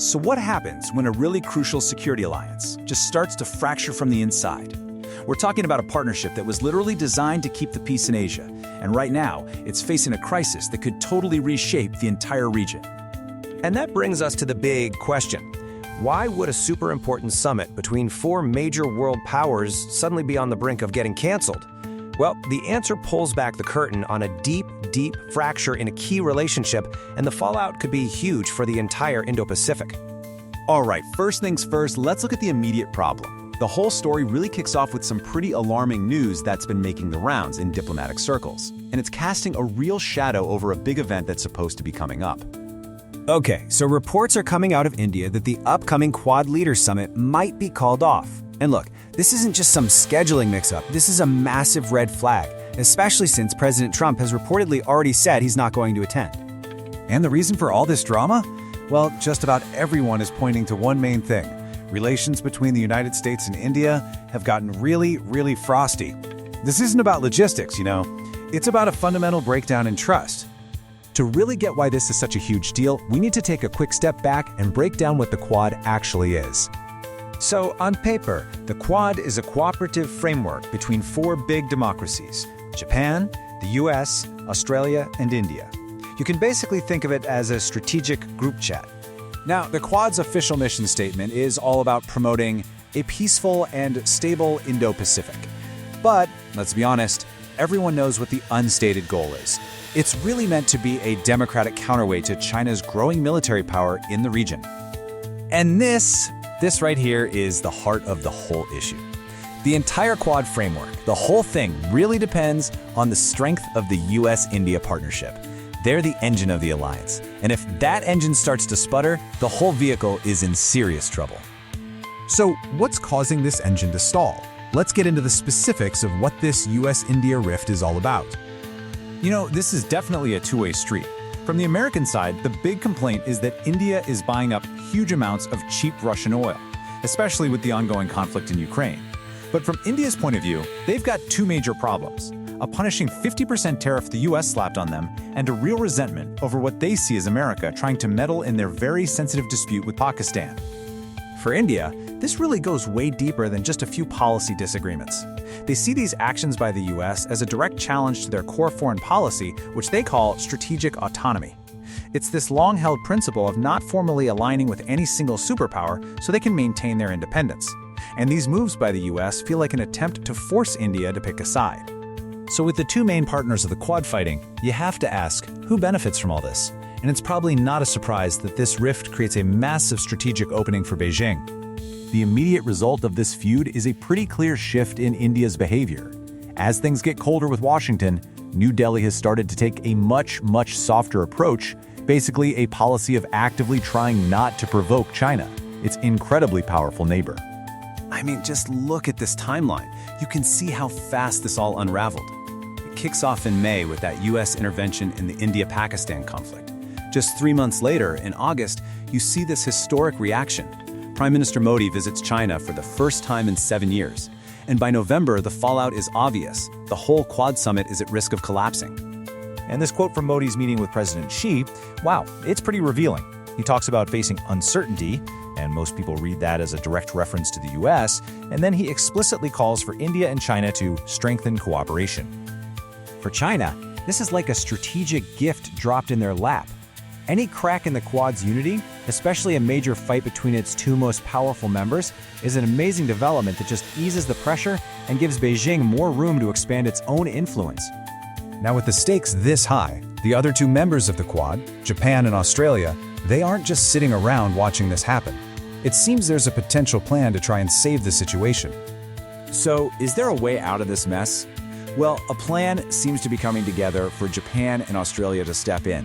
So what happens when a really crucial security alliance just starts to fracture from the inside? We're talking about a partnership that was literally designed to keep the peace in Asia, and right now, it's facing a crisis that could totally reshape the entire region. And that brings us to the big question. Why would a super important summit between four major world powers suddenly be on the brink of getting canceled? Well, the answer pulls back the curtain on a deep, deep fracture in a key relationship, and the fallout could be huge for the entire Indo-Pacific. All right, first things first, let's look at the immediate problem. The whole story really kicks off with some pretty alarming news that's been making the rounds in diplomatic circles, and it's casting a real shadow over a big event that's supposed to be coming up. Okay, so reports are coming out of India that the upcoming Quad Leaders Summit might be called off. And look, this isn't just some scheduling mix-up, this is a massive red flag, especially since President Trump has reportedly already said he's not going to attend. And the reason for all this drama? Well, just about everyone is pointing to one main thing. Relations between the United States and India have gotten really, really frosty. This isn't about logistics, you know. It's about a fundamental breakdown in trust. To really get why this is such a huge deal, we need to take a quick step back and break down what the Quad actually is. So, on paper, the Quad is a cooperative framework between four big democracies: Japan, the US, Australia, and India. You can basically think of it as a strategic group chat. Now, the Quad's official mission statement is all about promoting a peaceful and stable Indo-Pacific. But, let's be honest, everyone knows what the unstated goal is. It's really meant to be a democratic counterweight to China's growing military power in the region. And this right here is the heart of the whole issue. The entire Quad framework, the whole thing really depends on the strength of the US-India partnership. They're the engine of the alliance, and if that engine starts to sputter, the whole vehicle is in serious trouble. So what's causing this engine to stall? Let's get into the specifics of what this US-India rift is all about. You know, this is definitely a two-way street. From the American side, the big complaint is that India is buying up huge amounts of cheap Russian oil, especially with the ongoing conflict in Ukraine. But from India's point of view, they've got two major problems: a punishing 50% tariff the US slapped on them, and a real resentment over what they see as America trying to meddle in their very sensitive dispute with Pakistan. For India, this really goes way deeper than just a few policy disagreements. They see these actions by the US as a direct challenge to their core foreign policy, which they call strategic autonomy. It's this long-held principle of not formally aligning with any single superpower so they can maintain their independence. And these moves by the US feel like an attempt to force India to pick a side. So with the two main partners of the Quad fighting, you have to ask, who benefits from all this? And it's probably not a surprise that this rift creates a massive strategic opening for Beijing. The immediate result of this feud is a pretty clear shift in India's behavior. As things get colder with Washington, New Delhi has started to take a much softer approach, basically a policy of actively trying not to provoke China, its incredibly powerful neighbor. I mean, just look at this timeline. You can see how fast this all unraveled. It kicks off in May with that US intervention in the India-Pakistan conflict. Just 3 months later, in August, you see this historic reaction. Prime Minister Modi visits China for the first time in 7 years. And by November, the fallout is obvious. The whole Quad summit is at risk of collapsing. And this quote from Modi's meeting with President Xi, wow, it's pretty revealing. He talks about facing uncertainty, and most people read that as a direct reference to the US, and then he explicitly calls for India and China to strengthen cooperation. For China, this is like a strategic gift dropped in their lap. Any crack in the Quad's unity, especially a major fight between its two most powerful members, is an amazing development that just eases the pressure and gives Beijing more room to expand its own influence. Now, with the stakes this high, the other two members of the Quad, Japan and Australia, they aren't just sitting around watching this happen. It seems there's a potential plan to try and save the situation. So, is there a way out of this mess? Well, a plan seems to be coming together for Japan and Australia to step in.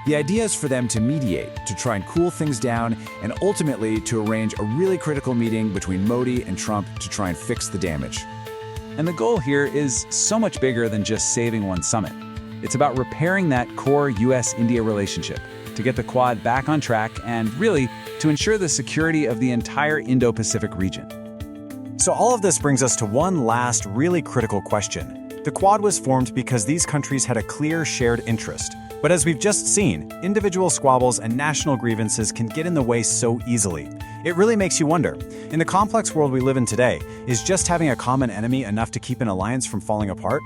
The idea is for them to mediate, to try and cool things down, and ultimately to arrange a really critical meeting between Modi and Trump to try and fix the damage. And the goal here is so much bigger than just saving one summit. It's about repairing that core US-India relationship, to get the Quad back on track and really to ensure the security of the entire Indo-Pacific region. So all of this brings us to one last really critical question. The Quad was formed because these countries had a clear shared interest: But as we've just seen, individual squabbles and national grievances can get in the way so easily. It really makes you wonder, in the complex world we live in today, is just having a common enemy enough to keep an alliance from falling apart?